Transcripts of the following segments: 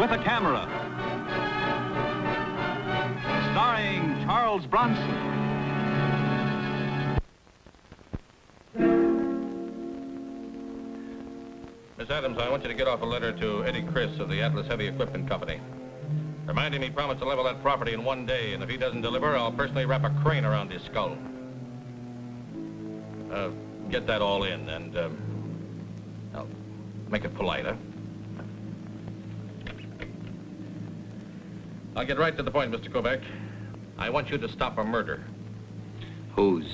with a Camera. Starring Charles Bronson. Miss Adams, I want you to get off a letter to Eddie Chris of the Atlas Heavy Equipment Company. Remind him he promised to level that property in 1 day, and if he doesn't deliver, I'll personally wrap a crane around his skull. Get that all in, and, I'll make it polite, huh? I'll get right to the point, Mr. Kovac. I want you to stop a murder. Whose?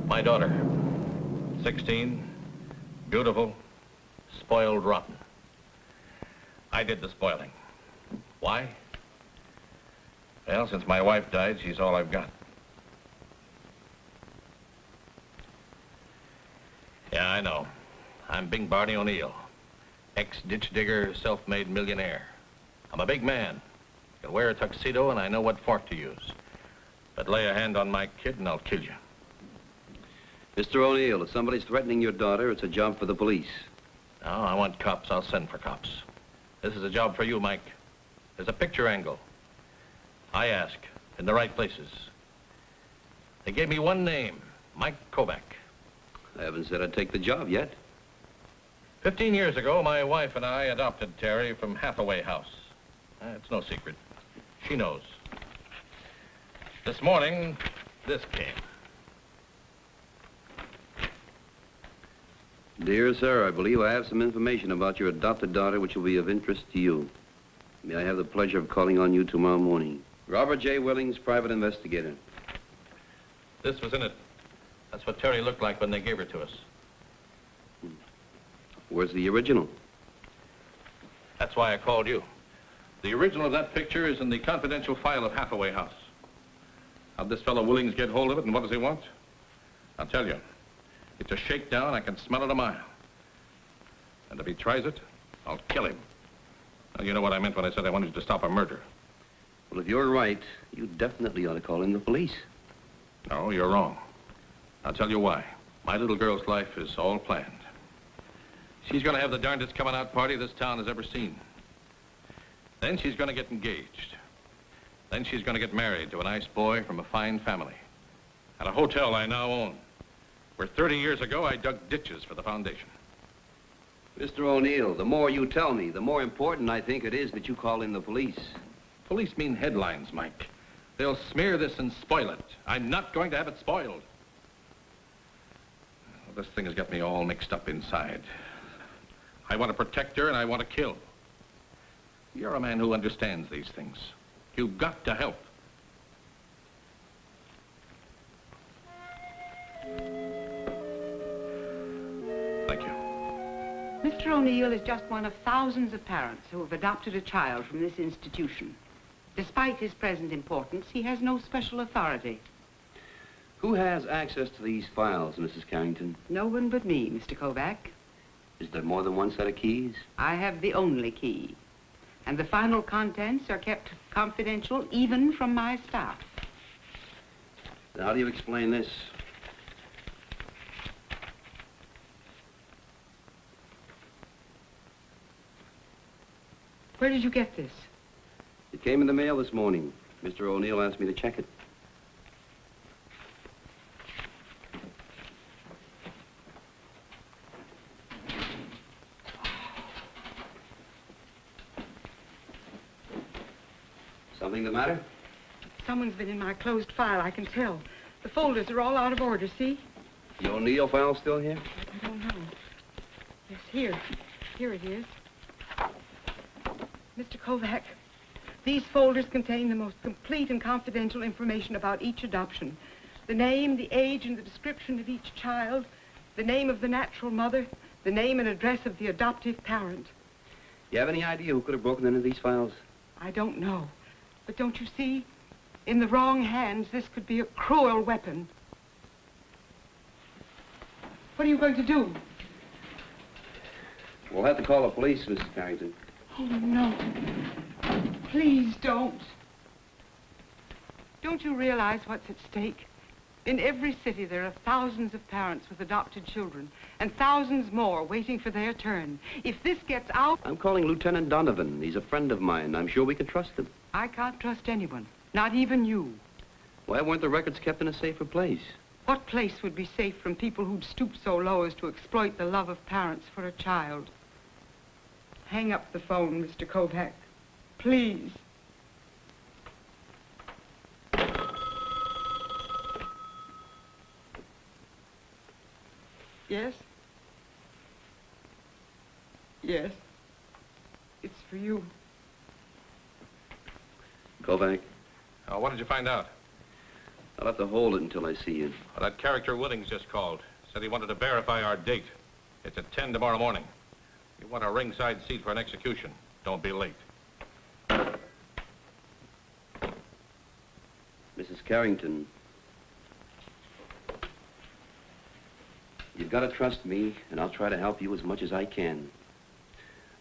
My daughter. 16, beautiful, spoiled rotten. I did the spoiling. Why? Well, since my wife died, she's all I've got. Yeah, I know. I'm Big Barney O'Neill, ex-ditch digger, self-made millionaire. I'm a big man. I can wear a tuxedo, and I know what fork to use. But lay a hand on my kid, and I'll kill you. Mr. O'Neill, if somebody's threatening your daughter, it's a job for the police. No, I want cops. I'll send for cops. This is a job for you, Mike. There's a picture angle. I ask, in the right places. They gave me one name, Mike Kovac. I haven't said I'd take the job yet. 15 years ago, my wife and I adopted Terry from Hathaway House. It's no secret. She knows. This morning, this came. Dear sir, I believe I have some information about your adopted daughter which will be of interest to you. May I have the pleasure of calling on you tomorrow morning? Robert J. Willings, private investigator. This was in it. That's what Terry looked like when they gave her to us. Where's the original? That's why I called you. The original of that picture is in the confidential file of Hathaway House. How'd this fellow Willings get hold of it, and what does he want? I'll tell you. It's a shakedown. I can smell it a mile. And if he tries it, I'll kill him. Now, you know what I meant when I said I wanted you to stop a murder. Well, if you're right, you definitely ought to call in the police. No, you're wrong. I'll tell you why. My little girl's life is all planned. She's going to have the darndest coming-out party this town has ever seen. Then she's going to get engaged. Then she's going to get married to a nice boy from a fine family. At a hotel I now own, where 30 years ago I dug ditches for the foundation. Mr. O'Neill, the more you tell me, the more important I think it is that you call in the police. Police mean headlines, Mike. They'll smear this and spoil it. I'm not going to have it spoiled. Well, this thing has got me all mixed up inside. I want to protect her and I want to kill. You're a man who understands these things. You've got to help. Thank you. Mr. O'Neill is just one of thousands of parents who have adopted a child from this institution. Despite his present importance, he has no special authority. Who has access to these files, Mrs. Carrington? No one but me, Mr. Kovac. Is there more than one set of keys? I have the only key. And the final contents are kept confidential even from my staff. Then how do you explain this? Where did you get this? It came in the mail this morning. Mr. O'Neill asked me to check it. Something the matter? Someone's been in my closed file, I can tell. The folders are all out of order, see? The O'Neill file still here? I don't know. Yes, here. Here it is. Mr. Kovac, these folders contain the most complete and confidential information about each adoption. The name, the age, and the description of each child, the name of the natural mother, the name and address of the adoptive parent. You have any idea who could have broken into these files? I don't know. But don't you see? In the wrong hands, this could be a cruel weapon. What are you going to do? We'll have to call the police, Mrs. Carrington. Oh, no. Please don't. Don't you realize what's at stake? In every city, there are thousands of parents with adopted children, and thousands more waiting for their turn. If this gets out... I'm calling Lieutenant Donovan. He's a friend of mine. I'm sure we can trust him. I can't trust anyone, not even you. Why weren't the records kept in a safer place? What place would be safe from people who'd stoop so low as to exploit the love of parents for a child? Hang up the phone, Mr. Kovac. Please. Yes? Yes. It's for you. Kovac, What did you find out? I'll have to hold it until I see you. Well, that character Willings just called. Said he wanted to verify our date. It's at 10 tomorrow morning. You want a ringside seat for an execution. Don't be late. Mrs. Carrington, you've got to trust me, and I'll try to help you as much as I can.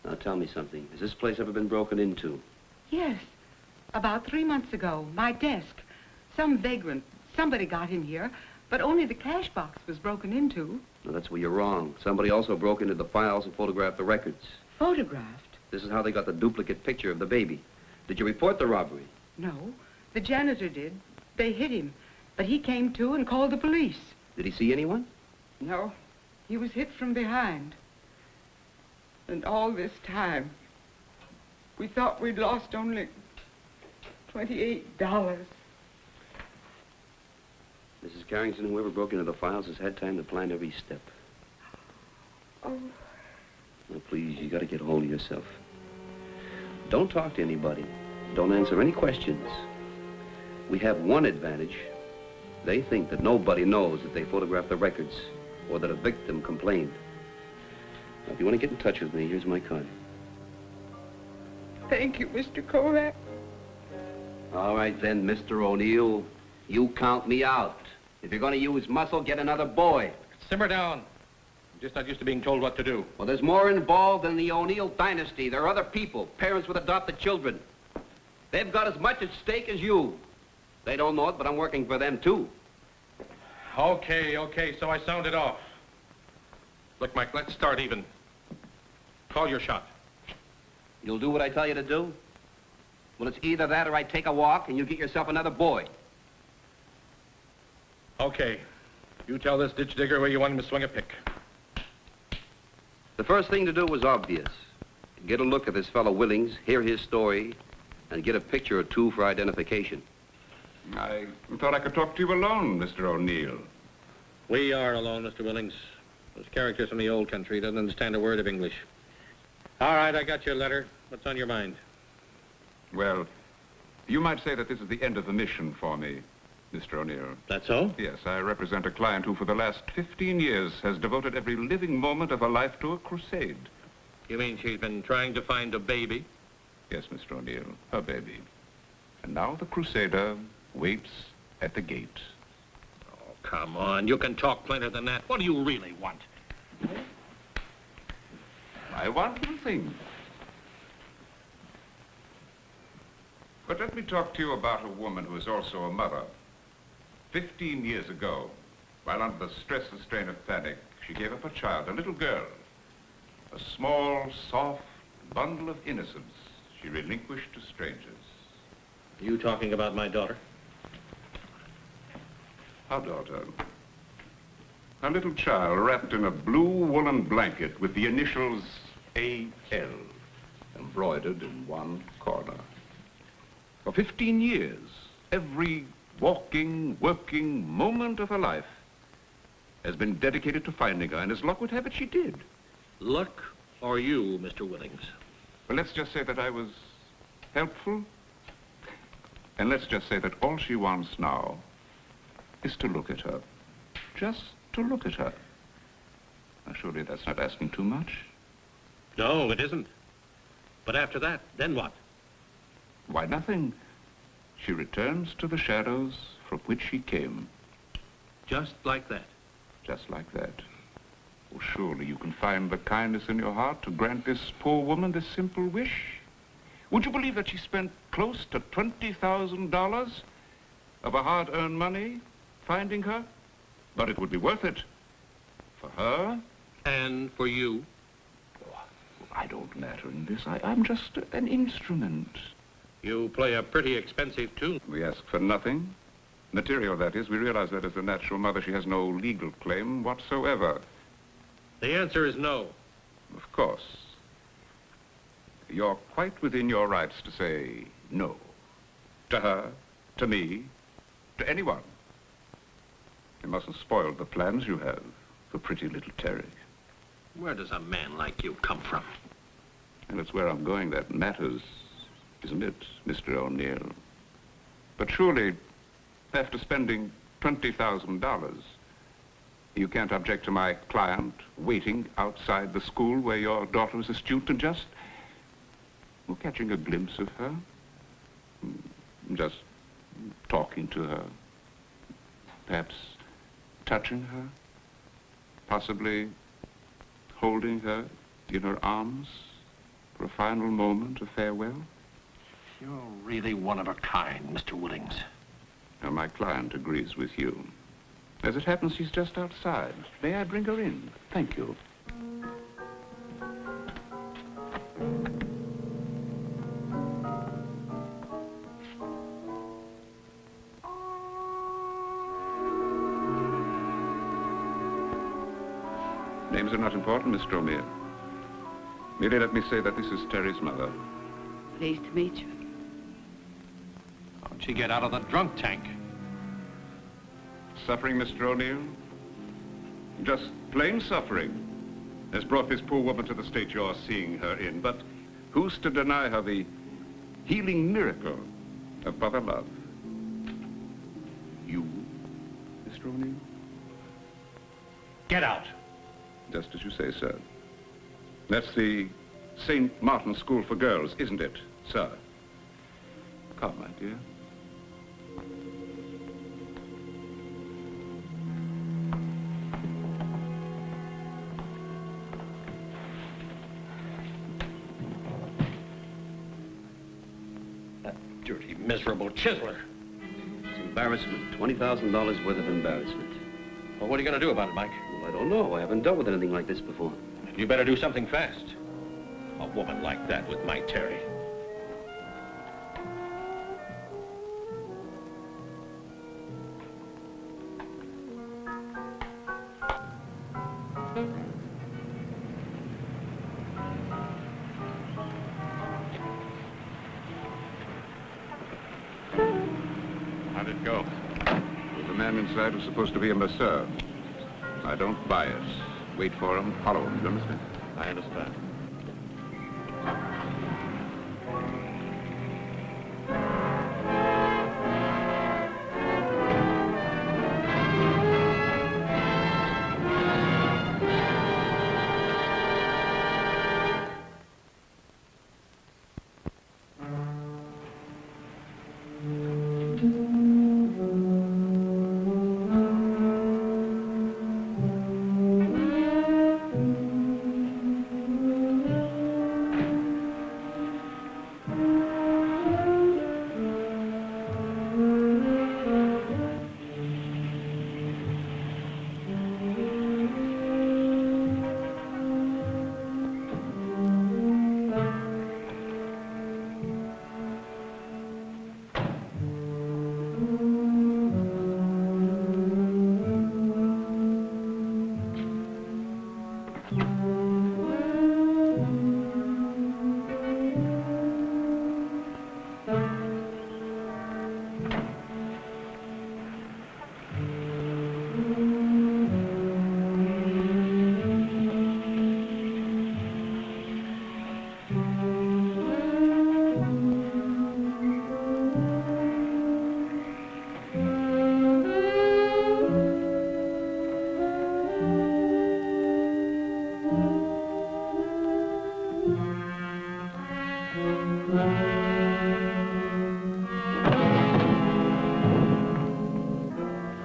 Now, tell me something. Has this place ever been broken into? Yes. About 3 months ago, my desk. Some vagrant, somebody got in here, but only the cash box was broken into. No, that's where you're wrong. Somebody also broke into the files and photographed the records. Photographed? This is how they got the duplicate picture of the baby. Did you report the robbery? No. The janitor did. They hit him, but he came to and called the police. Did he see anyone? No. He was hit from behind. And all this time, we thought we'd lost only $28. Mrs. Carrington, whoever broke into the files has had time to plan every step. Oh. Now, please, you got to get hold of yourself. Don't talk to anybody. Don't answer any questions. We have one advantage. They think that nobody knows that they photographed the records or that a victim complained. Now, if you want to get in touch with me, here's my card. Thank you, Mr. Kovac. All right, then, Mr. O'Neill. You count me out. If you're going to use muscle, get another boy. Simmer down. I'm just not used to being told what to do. Well, there's more involved than the O'Neill dynasty. There are other people, parents with adopted children. They've got as much at stake as you. They don't know it, but I'm working for them, too. Okay, so I sounded off. Look, Mike, let's start even. Call your shot. You'll do what I tell you to do? Well, it's either that or I take a walk and you get yourself another boy. Okay. You tell this ditch digger where you want him to swing a pick. The first thing to do was obvious. Get a look at this fellow Willings, hear his story, and get a picture or two for identification. I thought I could talk to you alone, Mr. O'Neill. We are alone, Mr. Willings. Those characters from the old country doesn't understand a word of English. All right, I got your letter. What's on your mind? Well, you might say that this is the end of the mission for me, Mr. O'Neill. That so? Yes, I represent a client who for the last 15 years has devoted every living moment of her life to a crusade. You mean she's been trying to find a baby? Yes, Mr. O'Neill, her baby. And now the crusader waits at the gate. Oh, come on. You can talk plainer than that. What do you really want? I want nothing. But let me talk to you about a woman who is also a mother. 15 years ago, while under the stress and strain of panic, she gave up a child, a little girl. A small, soft bundle of innocence she relinquished to strangers. You talking about my daughter? Our daughter. A little child wrapped in a blue woolen blanket with the initials A.L. embroidered in one corner. For 15 years, every walking, working moment of her life has been dedicated to finding her, and as luck would have it, she did. Luck or you, Mr. Willings? Well, let's just say that I was helpful, and let's just say that all she wants now is to look at her. Just to look at her. Now, surely that's not asking too much. No, it isn't. But after that, then what? Why, nothing. She returns to the shadows from which she came. Just like that? Just like that. Oh, surely you can find the kindness in your heart to grant this poor woman this simple wish. Would you believe that she spent close to $20,000 of her hard-earned money finding her, but it would be worth it. For her. And for you? I don't matter in this. I'm just an instrument. You play a pretty expensive tune. We ask for nothing. Material, that is. We realize that as the natural mother, she has no legal claim whatsoever. The answer is no. Of course. You're quite within your rights to say no. To her, to me, to anyone. You mustn't spoil the plans you have for pretty little Terry. Where does a man like you come from? And it's where I'm going that matters, isn't it, Mr. O'Neill? But surely, after spending $20,000, you can't object to my client waiting outside the school where your daughter is a student and just, well, catching a glimpse of her, just talking to her, perhaps touching her, possibly holding her in her arms for a final moment of farewell? You're really one of a kind, Mr. Woodings. Now, my client agrees with you. As it happens, she's just outside. May I bring her in? Thank you. Names are not important, Mr. O'Meara. Merely let me say that this is Terry's mother. Pleased to meet you. How'd she get out of the drunk tank? Suffering, Mr. O'Neill? Just plain suffering has brought this poor woman to the state you're seeing her in. But who's to deny her the healing miracle of mother love? You, Mr. O'Neill? Get out. Just as you say, sir. That's the St. Martin's School for Girls, isn't it, sir? Come, my dear. That dirty, miserable chiseler. It's embarrassment. $20,000 worth of embarrassment. Well, what are you going to do about it, Mike? Well, I don't know. I haven't dealt with anything like this before. You better do something fast. A woman like that with my Terry. How'd it go? Well, the man inside was supposed to be a masseur. I don't buy it. Wait for him, follow him, you understand? I understand.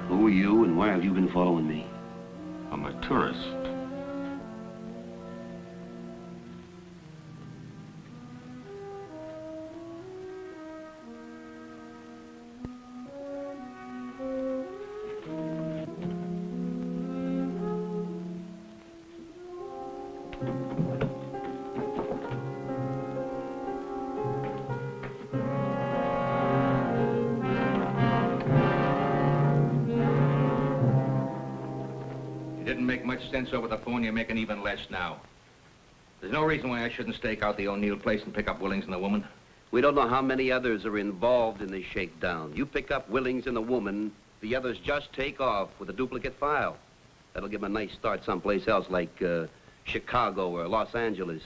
Who are you and why have you been following me? I'm a tourist. make much sense over the phone, you're making even less now. There's no reason why I shouldn't stake out the O'Neill place and pick up Willings and the woman. We don't know how many others are involved in this shakedown. You pick up Willings and the woman, the others just take off with a duplicate file. That'll give them a nice start someplace else, like Chicago or Los Angeles.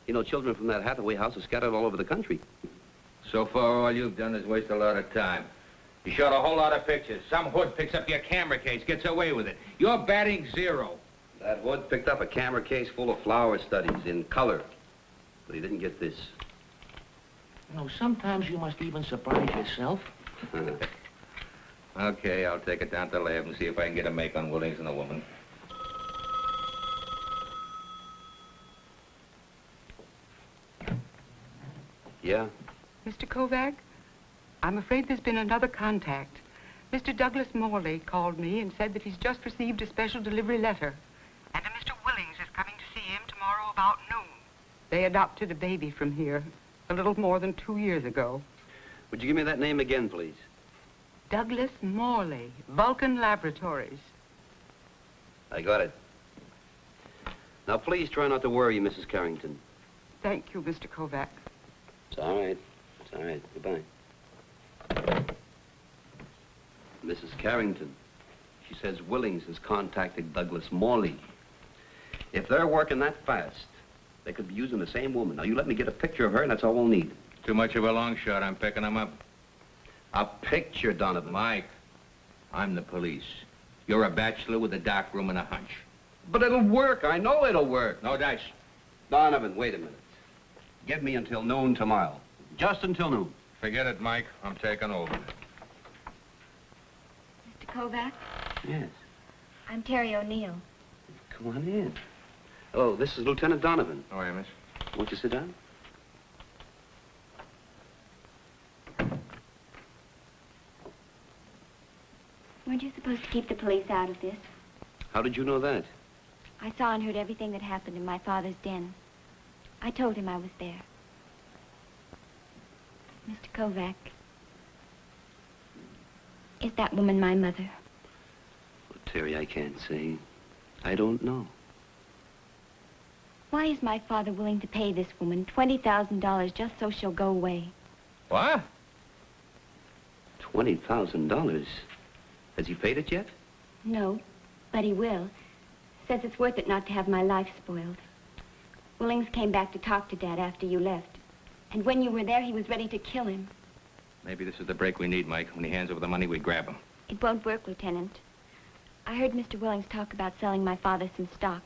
You know, children from that Hathaway house are scattered all over the country. So far, all you've done is waste a lot of time. You showed a whole lot of pictures. Some hood picks up your camera case, gets away with it. You're batting 0. That hood picked up a camera case full of flower studies in color, but he didn't get this. You know, sometimes you must even surprise yourself. Okay, I'll take it down to the lab and see if I can get a make on Willings and the woman. Yeah? Mr. Kovac, I'm afraid there's been another contact. Mr. Douglas Morley called me and said that he's just received a special delivery letter. And a Mr. Willings is coming to see him tomorrow about noon. They adopted a baby from here a little more than 2 years ago. Would you give me that name again, please? Douglas Morley, Vulcan Laboratories. I got it. Now, please try not to worry, Mrs. Carrington. Thank you, Mr. Kovac. It's all right. It's all right. Goodbye. Mrs. Carrington, she says Willings has contacted Douglas Morley. If they're working that fast, they could be using the same woman. Now, you let me get a picture of her, and that's all we'll need. Too much of a long shot. I'm picking them up. A picture, Donovan. Mike, I'm the police. You're a bachelor with a dark room and a hunch. But it'll work. I know it'll work. No dice. Donovan, wait a minute. Give me until noon tomorrow. Just until noon. Forget it, Mike. I'm taking over. Mr. Kovac, Yes. I'm Terry O'Neill. Come on in. Oh, this is Lieutenant Donovan. Oh, yeah, miss. Won't you sit down? Weren't you supposed to keep the police out of this? How did you know that? I saw and heard everything that happened in my father's den. I told him I was there. Mr. Kovac, is that woman my mother? Well, Terry, I can't say. I don't know. Why is my father willing to pay this woman $20,000 just so she'll go away? What? $20,000? Has he paid it yet? No, but he will. Says it's worth it not to have my life spoiled. Willings came back to talk to Dad after you left. And when you were there, he was ready to kill him. Maybe this is the break we need, Mike. When he hands over the money, we grab him. It won't work, Lieutenant. I heard Mr. Willings talk about selling my father some stock.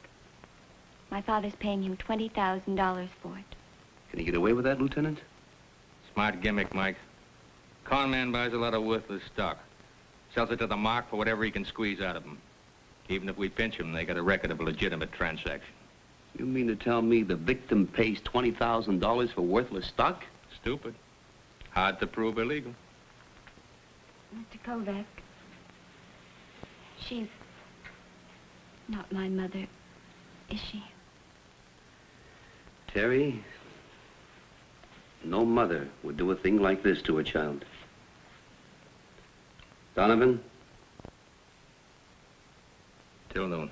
My father's paying him $20,000 for it. Can he get away with that, Lieutenant? Smart gimmick, Mike. Con man buys a lot of worthless stock. Sells it to the mark for whatever he can squeeze out of him. Even if we pinch him, they get a record of a legitimate transaction. You mean to tell me the victim pays $20,000 for worthless stock? Stupid. Hard to prove illegal. Mr. Kovac, she's not my mother, is she? Terry, no mother would do a thing like this to a child. Donovan? Till noon.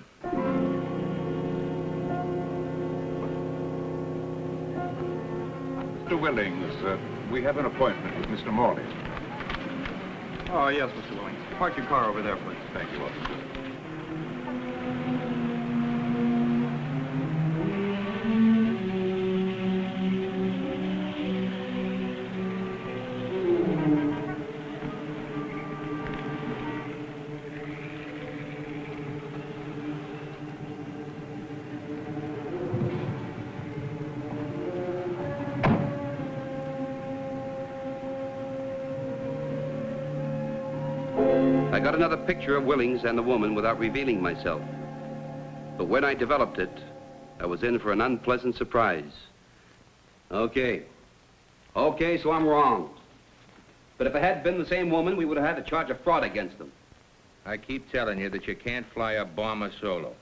Mr. Willings, we have an appointment with Mr. Morley. Oh, yes, Mr. Willings. Park your car over there, please. Thank you, officer. I got another picture of Willings and the woman without revealing myself. But when I developed it, I was in for an unpleasant surprise. Okay, so I'm wrong. But if it had been the same woman, we would have had to charge a fraud against them. I keep telling you that you can't fly a bomber solo.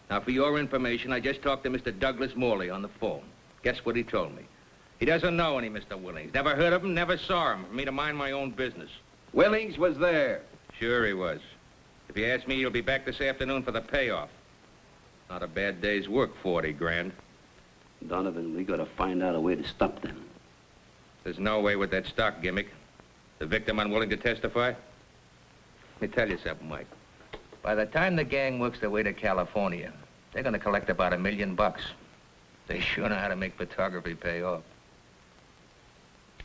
Now, for your information, I just talked to Mr. Douglas Morley on the phone. Guess what he told me? He doesn't know any Mr. Willings. Never heard of him, never saw him. For me to mind my own business. Willings was there. Sure he was. If you ask me, he'll be back this afternoon for the payoff. Not a bad day's work, 40 grand. Donovan, we gotta find out a way to stop them. There's no way with that stock gimmick. The victim unwilling to testify? Let me tell you something, Mike. By the time the gang works their way to California, they're gonna collect about $1 million. They sure know how to make photography pay off.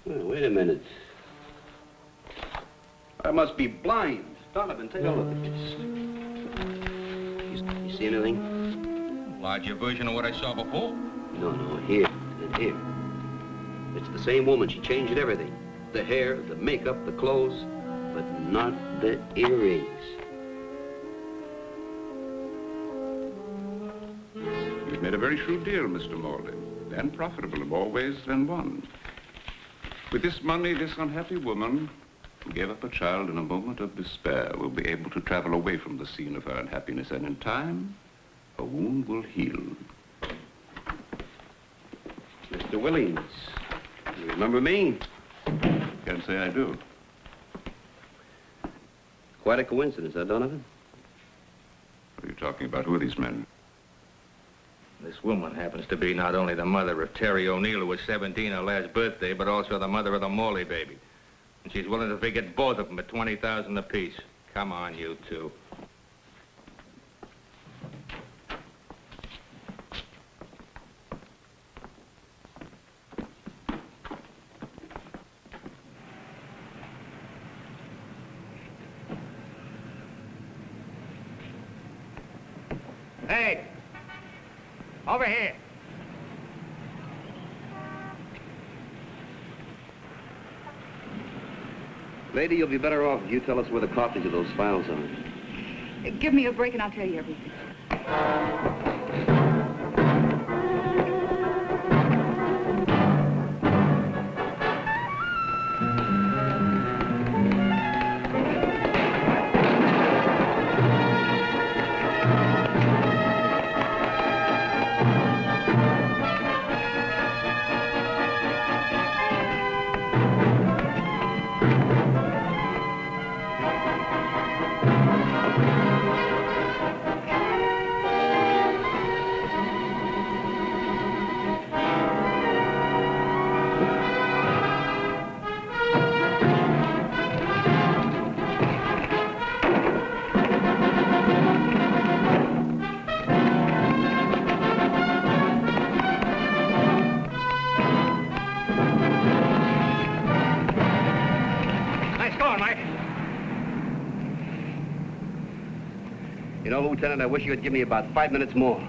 Well, wait a minute. I must be blind. Donovan, take a look at this. You see anything? Larger version of what I saw before. No, here and here. It's the same woman. She changed everything. The hair, the makeup, the clothes, but not the earrings. You've made a very shrewd deal, Mr. Morley, and profitable in more ways than one. With this money, this unhappy woman who gave up a child in a moment of despair will be able to travel away from the scene of her unhappiness, and in time, her wound will heal. Mr. Willings, you remember me? Can't say I do. Quite a coincidence, huh, Donovan? What are you talking about? Who are these men? This woman happens to be not only the mother of Terry O'Neill, who was 17 her last birthday, but also the mother of the Morley baby. And she's willing to forget both of them at $20,000 apiece. Come on, you two. Hey! Over here. Lady, you'll be better off if you tell us where the copies of those files are. Give me a break and I'll tell you everything. You know, Lieutenant, I wish you would give me about 5 minutes more.